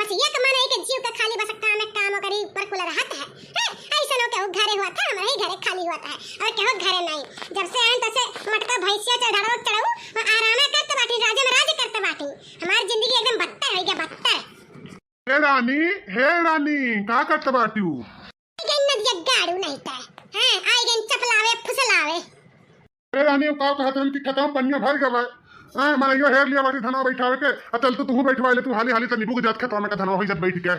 बस ये कमाना है कि जीव का खाली बस काम करी पर कुल रहत है ऐसा नो के घरे हुआ था हमारे ही घरे खाली हुआ था और केहो घरे नहीं जब से आन तसे मटका भैंसिया चढ़ाओ और आराम करते बाटी राजा महाराज करते बाटी हमारी जिंदगी एकदम बदतर हो गया बदतर। हे रानी का करते बाटी नदिया गाड़ू नहीं था हां आई गन चपलावे फुसलावे। हे रानी का कहत कि खत्म पन्निया भर गवा माने यो हेर लिया बाटी धनवा बैठावे के चल तू बैठवा ले तू हाली हाली त नींबू के जात खेतवा में का धनवा होई जत बैठ के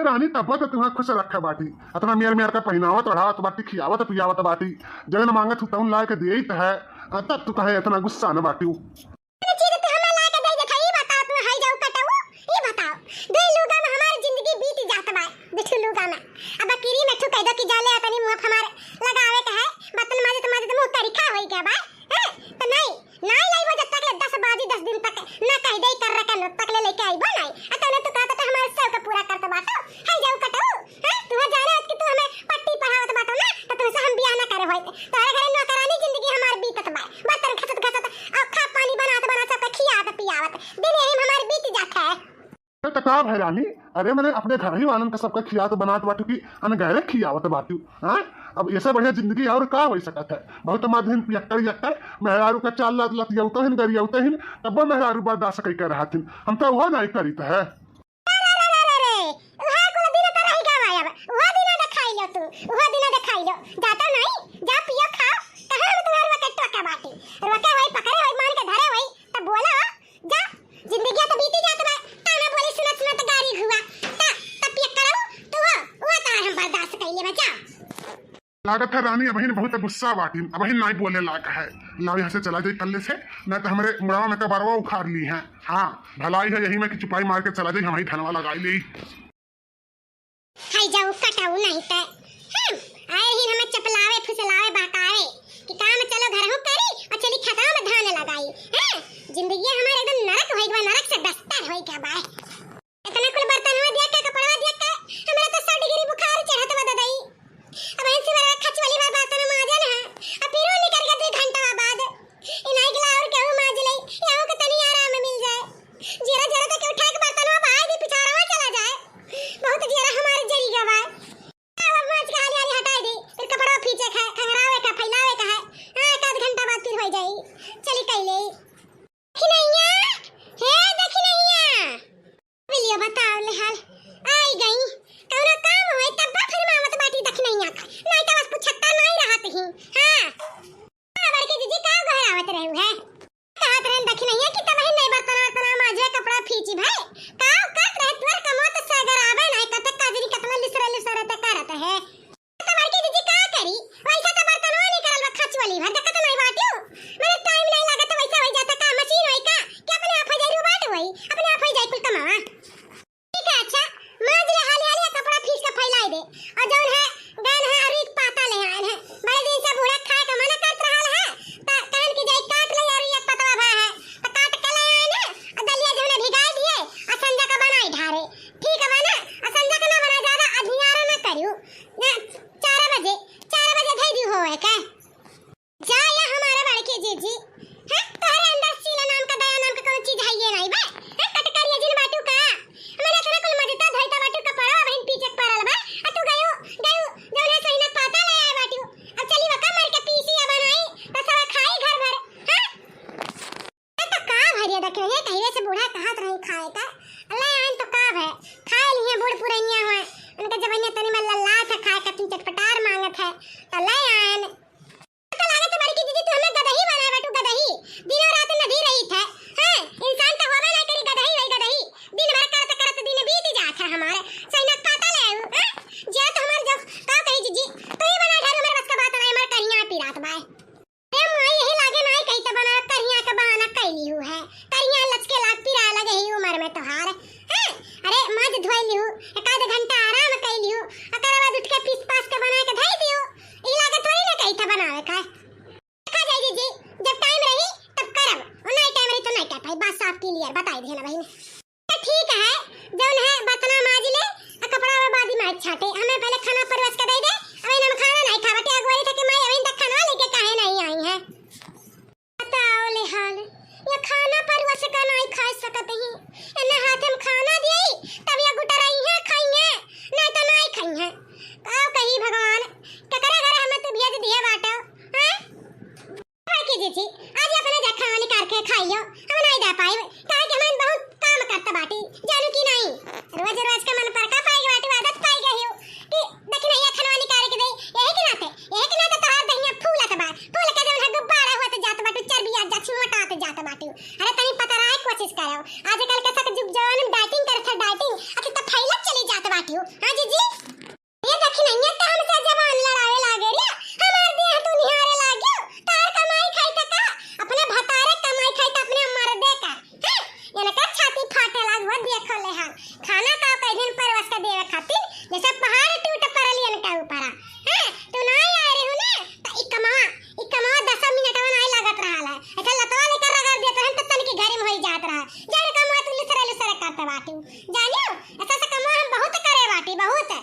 रानी तब तो तुम्हें खुश रखा बाटी अतना मेर का पहनावत ओढ़ावत बाटी खियावत पियावत बाटी जगन मांगत हूं तउन लाके देई त है तब तू कहे इतना गुस्सा न बाटी तकाब है रानी अरे मैंने अपने घर ही वालन का सबका खिया तो बनात बाटू की अन गहरे खियावत बाटू हां अब ऐसा बढ़िया जिंदगी और का हो सकत है बहुत माध्यम पियक्कर मेहरारू का चाल लत यौतो हिन गरियौतो हिन तब मेहरारू बर्दाश्त कई कर रहथिन हम तो वो नहीं करी त है लागत है रानी अब बहुत गुस्सा बाटी अब नहीं बोले लायक है लाओ यहाँ से चला जाए कल्ले से न तो हमारे मुड़ावा में कबारवा उखाड़ ली है हाँ भलाई है यही में कि चुपाई मार के चला जाए हमारी धनवा लगाई ली जाऊ कटाऊ नहीं ते आए ही हमें चपलावे फुसलावे बहकावे कि काम चलो घर हो करी और चली खता में धान लगाई हैं जिंदगी हमारे एकदम नरक होई गवा नरक से बस्तर होई क्या बाय इतना कुल बर्तन में दिया के कपड़ा दिया के हमरा तो 100 डिग्री बुखार चढ़त बा दई अब ऐसे मेरा खच वाली बात बर्तन माजन है अब फिर निकल के 2 घंटा बाद इनाई गला और केहू माज ले याओ के तनी आराम मिल जाए जरा जरा तक उठा के बर्तन में बाहर दी पिछाड़ा चला जाए बहुत जरा हमारे जरी गवा अब माज के हाली हाली हटा दी फिर कपड़ा पीछे खंगरावे का फैलावे का है हां आध घंटा बाद फिर हो जाई चली कइले खिनैया हे देखिनैया बोलियो बताओ ले हाल आई गई कौनो काम होए तब फिर मामत बाटी देखिनैया नहीं तो बस पुछता नहीं रहत ही हां बड़की दीदी का घर आवत रहू है कहत रहन देखिनैया कि तब नहीं बर्तन माजे कपड़ा फीची भाई का कट रहे तुर कमत सागर आवे नहीं कत काजरी कतला लिसरे त करत है तो बड़की दीदी का करी वैसा तो बर्तन नहीं करल खच वाली भर देखत नहीं बाटियो मेरे टाइम नहीं लागत वैसा हो जाता का मशीन होई का कि अपने आप हो जाई बाट होई अपने आप हो जाई कुल कमावा ठीक है अच्छा माज ले हाली हाली कपड़ा फीस के फैलाई दे और जौन है गन है और एक पाता ले आए हैं बड़े दिन से बूढ़ा खाए का मना करत रहल है त कान की जाई काट ले और एक पतवा भा है त काट के ले आए ना और दलिया जौन भिगाई दिए और संजा का बनाई ढारे ठीक है ना और संजा का ना बना ज्यादा अधियारा ना करियो ना 4 बजे धोई लिहू है करिया लचके लाग पिरा लगे ही उम्र में तोहार हैं अरे मज धोई लिहू एक आध घंटा आराम कर लिहू अकर बाद उठ के पीस पास के बना के धई दियो ई लागे थोड़ी ना कही था बनावे का खा जाई जी जब टाइम रही तब करब और नहीं टाइम रही तो नहीं कर पाई बात साफ क्लियर बताई देना बहन ठीक है जौन है बतना माज ले कपड़ा में बादी में छाटे हमें पहले खाना परवस के दे दे अभी हम खाना नहीं खावटे अगुवाई थे कि मैं अभी तक खाना लेके काहे नहीं आई है बताओ ले हाल ये खाना परवस का नहीं खा सकत ही एने हाथ में खाना दिए तब ये गुटर आई है खाएंगे नहीं तो नहीं खाएंगे आओ कहीं भगवान ककरे घर हमें तो भेज दिए बाटो हैं की जी थी आज अपने जा खाना निकाल के खाइयो हम नहीं दे पाए काहे कि हम बहुत काम करता बाटी जानू की नहीं रोज रोज का मन पर का पाई बाटी आदत पाई गई हो कि देखी नहीं खाना निकाल के दे यही के नाते तोहार दहिया फूलत बा फूल के जब गुब्बारा होत जात बाटू चर्बी आ जा मोटात जात बाटू अरे तनी पता रहा कोशिश करो आजकल के सब जुग जवान डाइटिंग करत डाइटिंग अति त फैलत चली जात बाटू हां जी ये देखी नहीं तो हमसे जवान लड़ावे लागे रे हमार देह तू निहारे लाग्यो तार कमाई खाई त का अपने भतारे कमाई खाई त अपने मर्दे का हैं ये का छाती फाटे लागो देखो ले हां खाना का कहीं परवस का देवे खातिर जैसे पहाड़ टूट पड़ल इनका ऊपर हैं तू नहीं आ रही हो ना त ई कमावा 10 मिनट में नहीं लागत रहल है अच्छा लतवा लेकर रगड़ देत रहन त तन के घर में होई जात रहा जान कमावा तू लसरे करत बाटू जानियो ऐसा से कमावा हम बहुत करे बाटी बहुत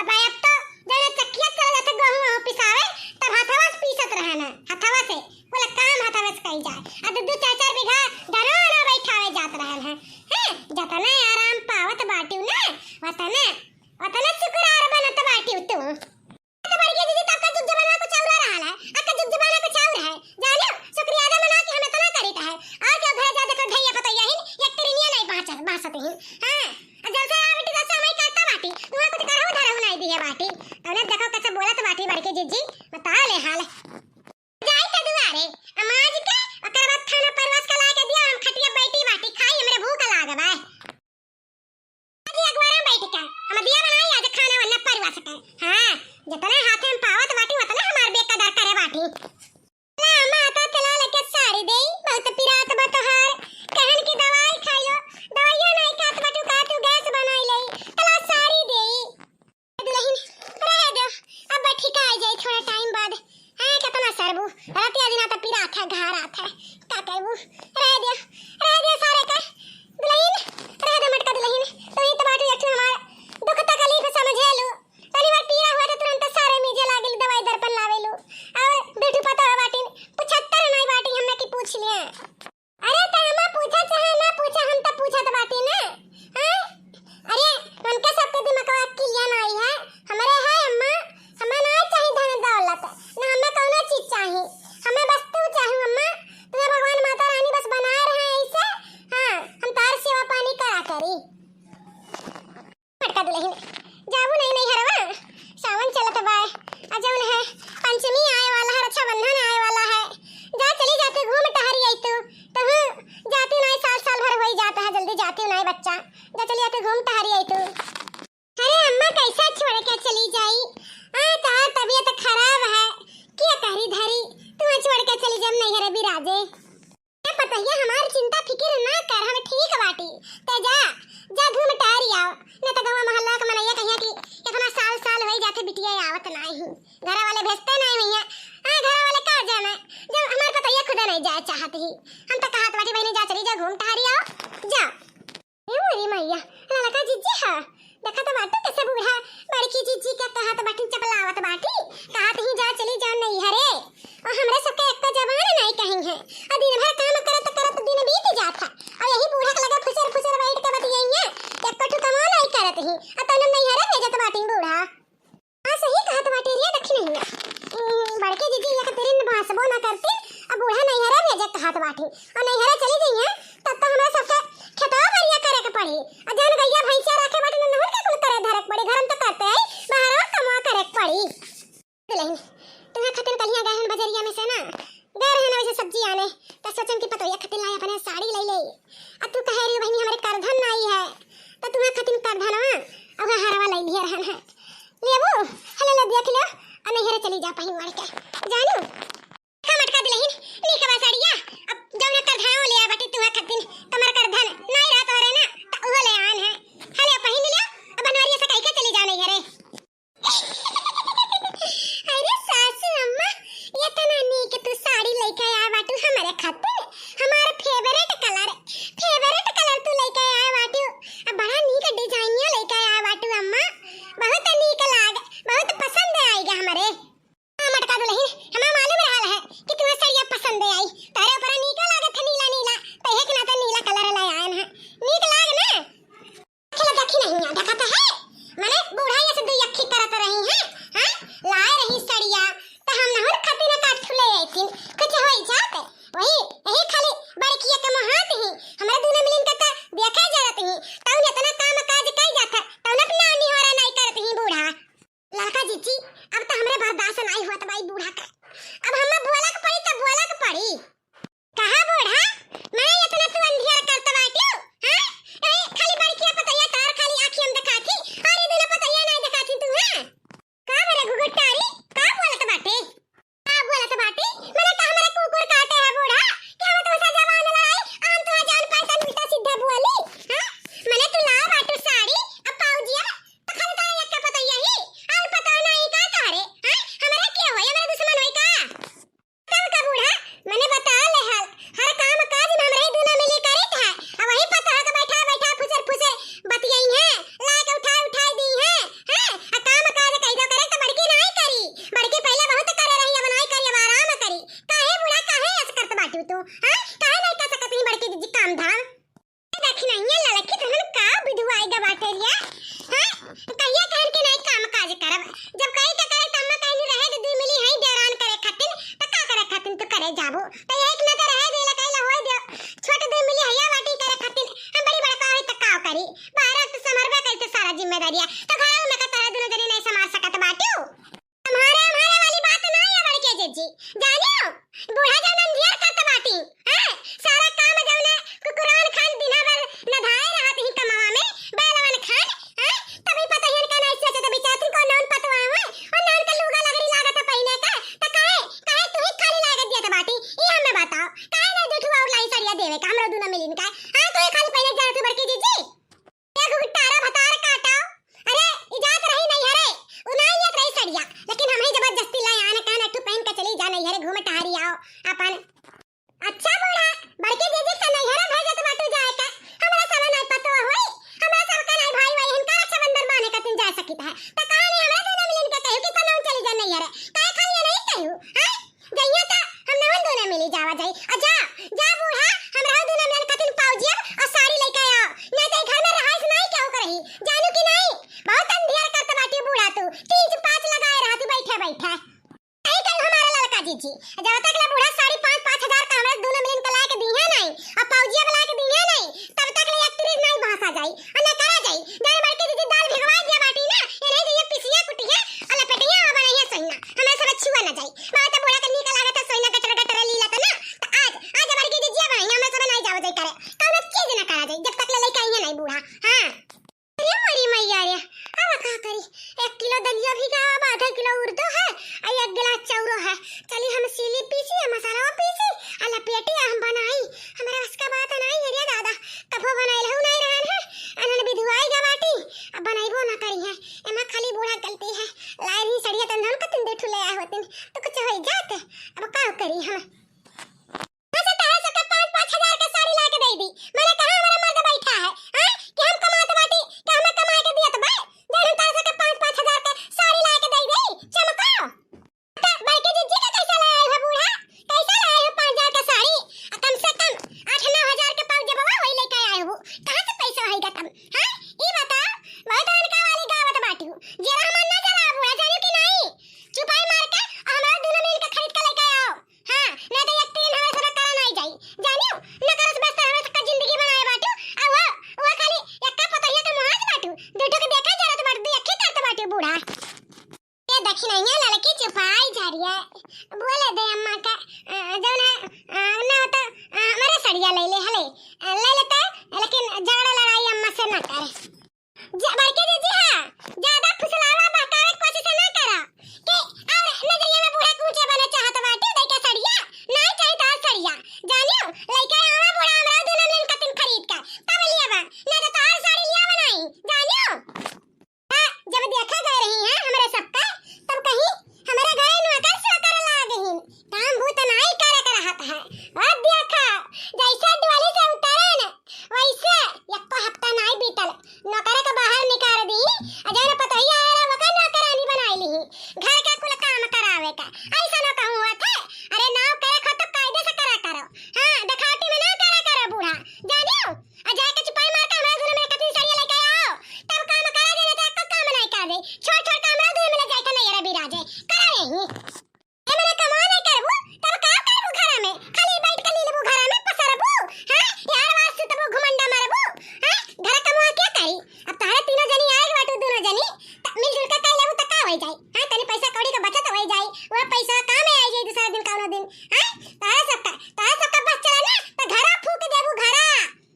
अब तो जने चक्किया चला जाते गेहूं पिसावे तब हाथवा से पीसत रहना हाथवा से बोला काम हाथवा से कई जाए अब दो चार चार बीघा धनो ना बैठावे जात रहल है हैं जतने आराम पावत बाटी ना वतने शुक्रार बनत बाटी तू तो बढ़ गई दीदी तब का जुग जमाना को चौरा रहल है अका जुग जमाना को चौर है जानियो शुक्रिया अदा मना के हमें तना करीत है और क्या घर जा देखो भैया पतैया हिन एक तेरिया नहीं बासत हिन हां जब से आ बेटी दस समय करता बाटी तू कुछ करहु धरहु नहीं दिए बाटी तने देखो कैसे बोलत बाटी बड़के जीजी बता ले हाल जाई त दुआरे अमाज के ओकर बाद खाना परवस के लाके दिया हम खटिया बैठी बाटी खाई हमरे भूख लागे बा आज अगवारा बैठ के हम दिया बनाई आज खाना वन्ना परवस के हां जतने हाथ में पावत बाटी उतने हमार बेकदर करे बाटी ना माता चला लेके साड़ी देई बहुत पिरात बतहार कहन की दवाई खाइयो दवाइया नहीं खात बाटू का तू गैस बनाई ले तला साड़ी देई दुल्हन रह दो अब ठीक आ जाए थोड़ा टाइम बाद हां कितना सरबू रात या दिन तो पिरात है घर आता है का कहबू रह दो सारे का दुल्हन रह दो मटका दुल्हन तो ये तो बाटू एक हमार दुख तकलीफ समझे लो तनी बार पीरा हुआ तो तुरंत सारे मीजे लागल दवाई दर्पण लावे लो और बेटू पता है बाटी 75 नहीं बाटी हमने की पूछ लिया अरे तनमा पूछा चाहे ना पूछा हम तो पूछत बाटी ना हैं अरे उनके सबके दिमाग में क्लियर नहीं है हमारे है अम्मा हमें नहीं चाहिए धन दौलत ना हमें कौनो चीज चाहिए हमें बस तू चाहिए अम्मा तुझे भगवान माता रानी बस बना रहे हैं ऐसे हां हम तार सेवा पानी करा करी मटका दुल्हन जाबू नहीं हरवा सावन चलत बा अजौन है पंचमी आए वाला है रक्षाबंधन आए वाला है जा चली जाते घूम टहरी आई तो जाती नहीं साल भर हो ही जाता है जल्दी जाती नहीं बच्चा जा चली जाते घूम टहरी आई तो अरे अम्मा कैसा छोड़ के चली जाई तार तबीयत खराब है क्या करी धरी तू छोड़ के चली जब नहीं रे बिराजे पता है हमारी चिंता फिक्र ना कर हम ठीक बाटी ते जा घूम टहरी आओ न तो गांव मोहल्ला का मनैया कहिया कि इतना साल होई जाते बिटिया आवत नहीं घर वाले भेजते नहीं भैया घर वाले का जाना जब हमारे पता ये खुद नहीं जाए चाहती ही हम तो कहत बाटी बहनी जा चली जा घूम टहरी आओ जा ए मोरी मैया लाला का जीजी है देखा तो बाटू कैसे बूढ़ा बड़की जीजी के कहत बाटी चपलावत बाटी कहत ही जा चली जा नहीं हरे और हमरे सबके एक जवान नहीं कहीं है और दिन भर काम करत दिन बीत जाता और यही बूढ़ा के लगा फुसर बैठ के बतियाइए एक कठु कमा नहीं करत ही और तने नहीं हरे भेजत बाटी बूढ़ा हां सही कहत बाटी रे देखी नहीं बड़की जीजी ये तेरी भाषबो ना करती अब बूढ़ा नहीं हरे भेजत कहत बाटी और नहीं हरे चली गई है तब तो हमरा सबके खेतवा बढ़िया करे के पड़ी और जन गैया भैंसा रखे बाटी नहर के कुल करे धरक पड़ी घर में तो करते है बाहर कमा करे के पड़ी दुल्हन तुम्हें खतन कलिया गए हैं बजरिया में से ना गए रहे ना वैसे सब्जी आने तो सोचन की पतोया खतन लाई अपने साड़ी ले ले अब तू कह रही हो बहनी हमारे करधन नहीं है तो तुम्हें खतन करधनवा अब हरवा ले लिया रहन है लेबो हले ले देख लो और नहीं हरे चली जा पहिन मार के जानू हम अटका दुल्हन नी कबा साड़िया अब जब ना करधनवा ले आ पसंद आई तारे ऊपर नीका लागत है नीला नीला तो एक ना तो नीला कलर ले आयन है नीक लाग ना खेला देखी नहीं आ देखा तो है माने बूढ़ा ये से दो अखी करत रही है हां लाए रही सड़िया तो हम ना खाती ना काट फुले आईथिन कुछ होई जात वही यही खाली बड़किया के महात ही हमरा दोनों मिलन का देखा जरत ही तौन इतना काम काज कई जात तौन अपना नहीं हो रहा नहीं करत ही बूढ़ा लड़का जीजी अब तो हमरे बर्दाश्त नहीं हुआ तो भाई बूढ़ा का अब हमें बोला के पड़ी तो बोला के पड़ी कहा बूढ़ा मैं इतना तू अंधियार करत बाटी हां ए खाली बड़किया पतैया कार खाली आंखी हम दिखाती और ये दिन पतैया नहीं दिखाती तू हां का बरे गुगुटारी का बोलत बाटे का बोलत बाटी मैंने कहा हमारे कुकुर काटे है बूढ़ा कि हम तो जवान लड़ाई हम तो जान पाता उल्टा सीधा बोली हां मैंने तू ला बाटू साड़ी अब पाऊजिया तो खाली तो एक का पतैया ही और पता नहीं का करे हां हमारा क्या होय हमारा दुश्मन होय का कब का बूढ़ा मैंने बता ले हाल हर काम काज में हमरे दोनों मिली करित है अब वही पता है बैठा बैठा फुसर फुसर बतियाई है ला के उठा दी है हां काम काज कइदो करे तो बड़की नहीं करी बड़की पहले बहुत करे रही अब नहीं करी अब आराम करी काहे बूढ़ा काहे ऐसे करत बाटू तू हां काहे नहीं कर सकत ही बड़की जी काम धाम देखी नहीं है लड़की तुमन का विधवाएगा बाटेरिया हां कहिया कहन के नहीं काम काज करब जब कहीं तो करे तम्मा कहीं नहीं रहे दीदी मिली है डेरान करे खातिन तो का करे खातिन तो करे जाबो तो एक न तो रहे देला कहला होय दे छोट दे मिली हैया बाटी करे खातिन हम बड़ी बड़का है तो का करी बाहर तो समरबे करते सारा जिम्मेदारियां तो घर में का तारा दोनों जने नहीं संभाल सकत बाटू हमारे वाली बात नहीं है बड़के जीजी जानियो बूढ़ा जन अंधियार करत बाटी हां सारा काम जौना कुकुरान खान दिना भर नधाए रहत ही कमावा में बैलवन खान हां तभी पता ही का नहीं सोचे तो बेचारी को नौन पतवा है और नौन का लूगा लगरी लागत है पहिने का तो काहे तू ही खाली लागत दिया तो बाटी ई हमें बताओ काहे नहीं दूठू और लाई सड़िया देवे का हमरा दोनों मिलिन का हां तू ही खाली पहिने जा तू बड़की जीजी एक गुट्टारा भतार काटाओ अरे इजाजत रही नहीं हरे उनाई एक रही सड़िया लेकिन हम ही जबरदस्ती लाई आने कान अट्ठू पहन के चली जा नहीं हरे घूमे टहरी आओ अपन अच्छा बूढ़ा बड़के जीजी से नहीं हरे भेजत बाटू जाए का हमरा सब नहीं पतो होई हमरा सब का नहीं भाई भाई इनका समंदर माने का तुम जा सकित है तो कहानी हमरा दोनों मिलन के कहू कि तनाव चली जा नहीं हरे काहे खाली नहीं कहू हां जइया तो हम नवन दोनों मिली जावा जाई आ जा जा बूढ़ा हमरा दोनों मिलन का तुम पाऊजिया और साड़ी लेके आओ नहीं तो घर में रहाइस नहीं क्यों करही जानू कि नहीं बहुत अंधियार करत बाटी बूढ़ा तू 3-5 लगाए रहती बैठे बैठे नहीं कल हमारा लड़का जीजी जब तक ले बूढ़ा साड़ी 5-5 हजार का हमरा दोनों मिलन के ला के दिया नहीं और पाऊजिया वाला के दिया नहीं तब तक ले एक तीर नहीं भाषा जाई और न करा जाई जाने बड़के जीजी दाल भिगवा दिया बाटी ना ये नहीं ये पिसिया कुटिया और लपेटिया बनाइए सोइना हमरा सब छुआ न जाई मैं तो बूढ़ा के नीक लागत है सोइना कचरा कचरा लीला तो ना तो आज बड़के जीजी बनाई हमरा सब नहीं जाव जाई करे कौन चीज न करा जाई जब तक ले लेके आइए नहीं बूढ़ा हां अरे मरी मैया रे अब का करी 1 किलो दलिया भी का आधा किलो उर्दो है और 1 गिलास चौरो है चली हम सीली पीसी मसाला पीसी आ लपेटी हम बनाई हमरा उसका बात नहीं है रे दादा कबो बनाइल हूं नहीं रहन है अनन विधवाई गा बाटी अब बनाइबो ना करी है एमा खाली बूढ़ा गलती है लाई ही सड़िया तन हम कतन दे ठुले आए होतिन तो कुछ होई जात अब का करी हम ऐसे तरह से 5-5 हजार का साड़ी ला के दे दी मैंने कहा हमारा मर्द बैठा है हां कि हम कमात बाटी कि हमें कमा के दिया तो भाई जब तरह से 5-5 हजार का साड़ी ला के दे दे चमकाओ तो बड़के जीजी का कैसा लाया है बूढ़ा कैसा लाया है 5 हजार का साड़ी कम से कम 8-9 हजार के पाव जब वही लेके आए हो कहां से पैसा होएगा तुम हां ई बता बहुत अनका वाली गावत बाटी जरा मन न जरा बूढ़ा जानो कि नहीं चुपाई मार के हमारा दोनों मिल के खरीद के लेके आओ हां नहीं तो एक तीन हमारे सब करा नहीं जाई जानियो न करस बस हमारे सबका जिंदगी बनाए बाटू आ वो खाली एक का पता है तो महाज बाटू दूठो के देखा जरा तो बाटू अखी करत बाटू बूढ़ा ये देखी नहीं है लड़की चुपाई जा रही है बोले दे अम्मा का जो ना तो हमारे सड़िया ले ले लेता लेकिन झगड़ा लड़ाई अम्मा से ना करे बड़के जीजी हां ज्यादा फुसलावा बहकावे की कोशिश ना करा कि और नजरिया में बूढ़ा कूचे बने चाहत बाटे देके सड़िया नहीं चाहिए तो सड़िया जानियो लेके आवा बूढ़ा हमरा दोनों मिल के तुम खरीद का तब लियावा नहीं तो तार साड़ी लिया बनाई जानियो हां जब देखा गए रही हैं हमारे सबका तब कहीं हमारे घर नौकर सोकर ला गई काम भूत नहीं करे कर रहत है अब देखा जैसे दिवाली से उतरे न वैसे एक हफ्ता नहीं बीतल तारा सबका बस चला ना तो घरा फूक देबू घरा।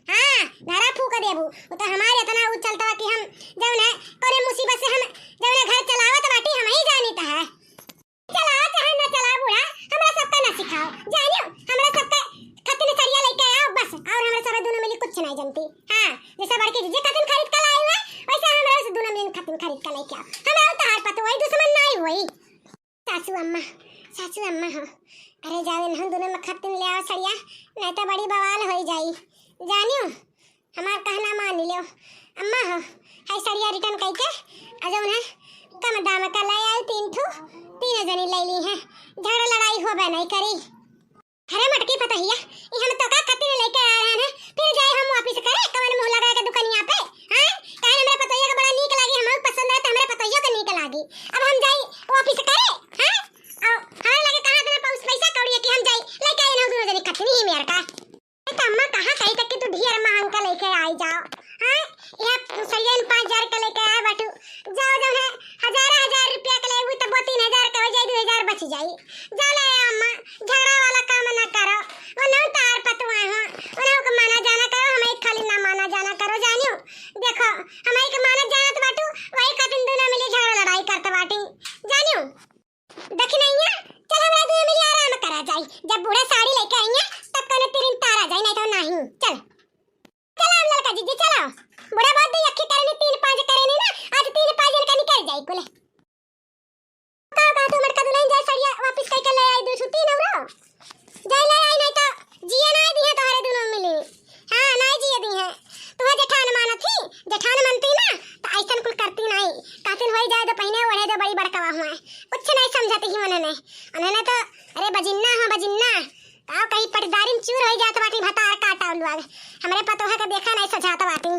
हां घरा फूक देबू। वो तो हमारे इतना उ चलता कि हम जब ना करे मुसीबत से हम जब ना घर चलावत बाटी हम ही जानी ता है। चला चाहे ना चला बुढ़ा हमरा सबका ना सिखाओ जानियो हमरा सबका खतने सरिया लेके आओ बस और हमरा सब दोनों मिली कुछ नहीं जानती। हां जैसा बड़की जे खतन खरीद के लाई हुआ वैसा हमरा से दोनों मिली खतन खरीद के लेके आओ। हमरा तो हार पतो वही दुश्मन नहीं होई। सासू अम्मा हो अरे जावे हम दोनों में खतन ले आओ सरिया नहीं तो बड़ी बवाल हो जाई जानियो हमार कहना मान लियो। अम्मा हो हाय सरिया रिटर्न करके आ जाओ ना कम दाम का ले आई 3 जनी ले ली है झगड़ा लड़ाई होबे नहीं करी। अरे मटकी पतहिया ई हम तो का खतन लेके आ रहे हैं फिर जाए हम वापस करे कवन मुंह लगा के दुकानिया पे। हां काहे हमरा पतहिया के बड़ा नीक लागी हमहु पसंद है तो हमरा पतहिया के नीक लागी अब हम जाई वापस करे। हां और हमारे लगे कहां देना पैसा कौड़ी कि हम जाई लेके आए ना दोनों जनी खतनी ही मेर का। तो अम्मा कहां कही तक कि तू ढेर महंग का लेके आई जाओ। हां यहां सरियन 5000 का लेके आए बाटू जाओ जो है हजार रुपया के लेबू तो 3000 का हो जाई 2000 बच जाई। जा ले अम्मा झगड़ा वाला काम ना करो वनो तार पतवा हो वनो को माना जाना करो हमें खाली ना माना जाना करो जानियो। देखो हमें के माना जानत बाटू वही खातिर दोनों मिली झगड़ा लड़ाई करत बाटी जानियो। देख नहीं है चल हमरा दोनों मिली आराम करा जाई जब बूढ़ा साड़ी लेके आई है तब कने तेरिन तारा जाई नहीं तो नहीं। चल चल हम लड़का जी चलो बूढ़ा बात दे अखी करनी 3-5 करे नहीं ना आज 3-5 जन का निकल जाई कोले का तू मटका दुलाइन जाए सरिया वापस कई के ले आई 2 नवरो जाई ले आई नहीं तो जिया नहीं दी है तोहरे दोनों मिली। हां नहीं जिया दी है तू जेठान माना थी जेठान मनती ना तो ऐसन कुल करती नहीं कातिन होई जाए तो पहने ओढ़े दो बड़ी बड़कावा हुआ कुछ नहीं समझती ही उन्होंने तो अरे बजिन्ना हो बजिन्ना आओ कहीं पटदारी में चूर हो जात बाटी भतार काटा लोग हमरे पतोहा का देखा नहीं सजात बाटी।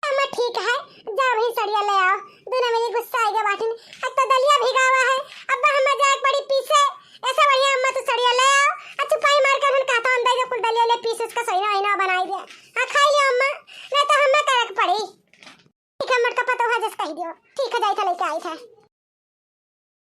अम्मा ठीक है जा वही सरिया ले आओ दोनों मिली गुस्सा आएगा बाटी में अब तो दलिया भिगावा है अब्बा हम जाए बड़ी पीछे ऐसा बढ़िया अम्मा तो सरिया ले आओ अच्छा पाई मार कर हम कहता अंदर जो कुल दलिया ले पीस उसका सही ना बनाई दे। हां खा लियो अम्मा नहीं तो हमें करक पड़ी ठीक है मटका पतोहा जस कह दियो ठीक है जाई था लेके आई था।